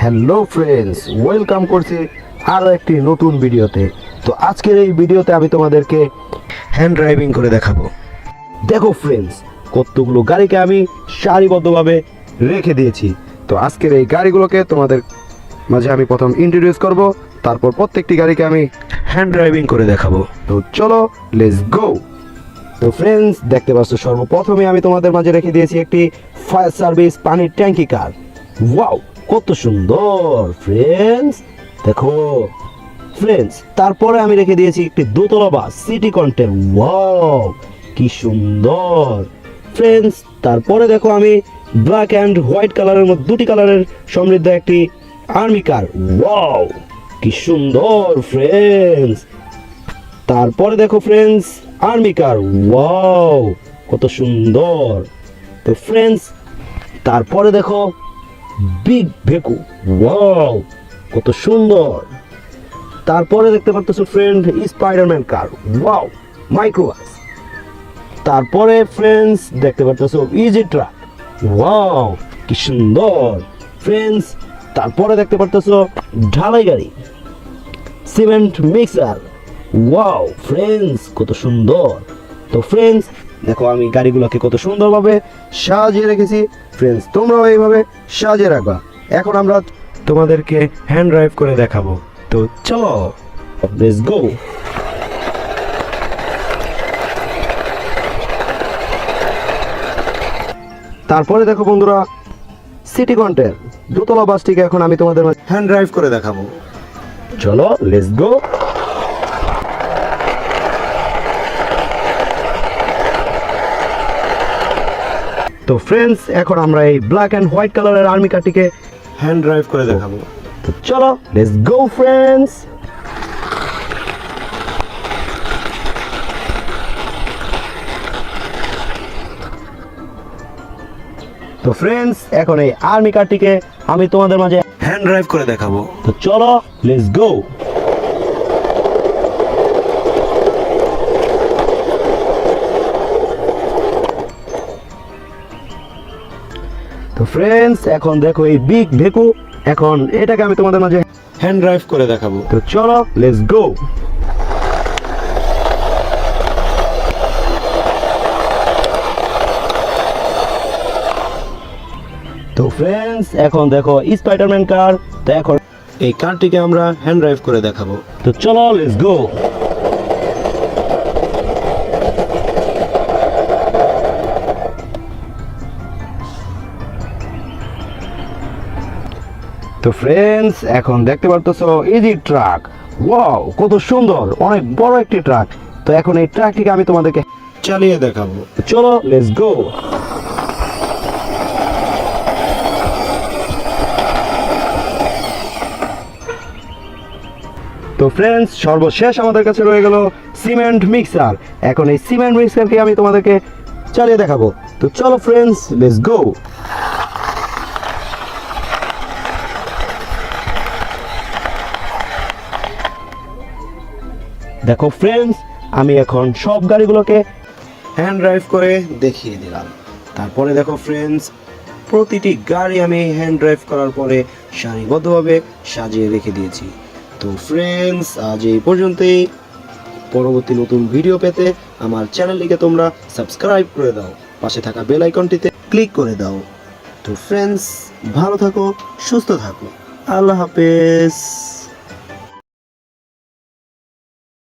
Hello friends, welcome করছি আরও একটি নতুন ভিডিওতে। তো আজকের এই ভিডিওতে আমি তোমাদেরকে হ্যান্ড ড্রাইভিং করে দেখাবো। দেখো ফ্রেন্ডস, কতগুলো গাড়িকে আমি সারিবদ্ধভাবে রেখে দিয়েছি। তো আজকের এই গাড়িগুলোকে তোমাদের মাঝে আমি প্রথম ইন্ট্রোডিউস করব, তারপর প্রত্যেকটি গাড়িকে আমি হ্যান্ড ড্রাইভিং করে দেখাবো। তো চলো, লেটস গো। তো ফ্রেন্ডস, দেখতে পাচ্ছ সর্বপ্রথমে আমি তোমাদের মাঝে রেখে দিয়েছি একটি ফায়ার সার্ভিস পানির ট্যাঙ্কি কার। ওয়াও, কত সুন্দর ফ্রেন্ডস, দেখো ফ্রেন্ডস। তারপরে আমি রেখে দিয়েছি একটি দোতলা বাস সিটি কন্টের। ওয়াও, কি সুন্দর ফ্রেন্ডস। তারপরে দেখো আমি ব্ল্যাক অ্যান্ড হোয়াইট কালারের মধ্যে দুটি কালারের সমৃদ্ধ একটি আর্মি কার। ওয়াও, কি সুন্দর ফ্রেন্ডস। তারপরে দেখো ফ্রেন্ডস আর্মি কার। ওয়াও, কত সুন্দর। তো ফ্রেন্ডস, তারপরে দেখো বিগ ভেকু। ওয়াও, কত সুন্দর। তারপরে দেখতে পাচ্ছ friend Spiderman car. Wow, microbus. তারপরে ফ্রেন্ডস দেখতে পাচ্ছ ইজি ট্রাক। ওয়াও, কি সুন্দর ফ্রেন্ডস। তারপরে দেখতে পাচ্ছ ঢালাই গাড়ি, সিমেন্ট মিক্সার। ওয়াও ফ্রেন্ডস, কত সুন্দর। তো ফ্রেন্ডস, দেখো আমি গাড়িগুলোকে কত সুন্দরভাবে সাজিয়ে রেখেছি। ফ্রেন্ডস, তোমরাও এইভাবে সাজিয়ে রাখবা। এখন আমরা তোমাদেরকে হ্যান্ড ড্রাইভ করে দেখাবো। তো চলো, লেটস গো। তারপরে দেখো বন্ধুরা, সিটি কন্টের দোতলা বাসটিকে এখন আমি তোমাদের হ্যান্ড ড্রাইভ করে দেখাবো। চলো, লেটস গো। তো ফ্রেন্ডস, এখন আমরা এই ব্ল্যাক অ্যান্ড হোয়াইট কালারের আর্মি কারটিকে হ্যান্ড ড্রাইভ করে দেখাবো। তো চলো, লেটস গো ফ্রেন্ডস। তো ফ্রেন্ডস, এখন এই আর্মি কারটিকে আমি তোমাদের মাঝে হ্যান্ড ড্রাইভ করে দেখাবো। তো চলো, লেটস গো। তো ফ্রেন্ডস, এখন দেখো এই বিগ ভেকু, এখন এটাকে আমি তোমাদের মাঝে হ্যান্ড ড্রাইভ করে দেখাবো। তো চলো, লেটস গো। তো ফ্রেন্ডস, এখন দেখো স্পাইডারম্যান কার। তো এখন এই কারটিকে আমরা হ্যান্ড ড্রাইভ করে দেখাবো। তো চলো, লেটস গো। তো ফ্রেন্ডস, এখন দেখতে পারতেছো ইজি ট্রাক। ওয়াও, কত সুন্দর, অনেক বড় একটি ট্রাক। তো এখন এই ট্রাকটিকে আমি তোমাদেরকে চালিয়ে দেখাবো। চলো, লেটস গো। তো ফ্রেন্ডস, সর্বশেষ আমাদের কাছে রয়ে গেল সিমেন্ট মিক্সার। এখন এই সিমেন্ট মিক্সারকে আমি তোমাদেরকে চালিয়ে দেখাবো। তো চলো ফ্রেন্ডস, লেটস গো। দেখো ফ্রেন্ডস, আমি এখন সব গাড়িগুলোকে হ্যান্ড ড্রাইভ করে দেখিয়ে দিলাম। তারপরে দেখো ফ্রেন্ডস, প্রতিটি গাড়ি আমি হ্যান্ড ড্রাইভ করার পরে সারিবদ্ধভাবে সাজিয়ে রেখে দিয়েছি। তো ফ্রেন্ডস, আজ এই পর্যন্তই। পরবর্তী নতুন ভিডিও পেতে আমার চ্যানেলটিকে তোমরা সাবস্ক্রাইব করে দাও, পাশে থাকা বেল আইকনটিতে ক্লিক করে দাও। তো ফ্রেন্ডস, ভালো থাকো, সুস্থ থাকো, আল্লাহ হাফেজ।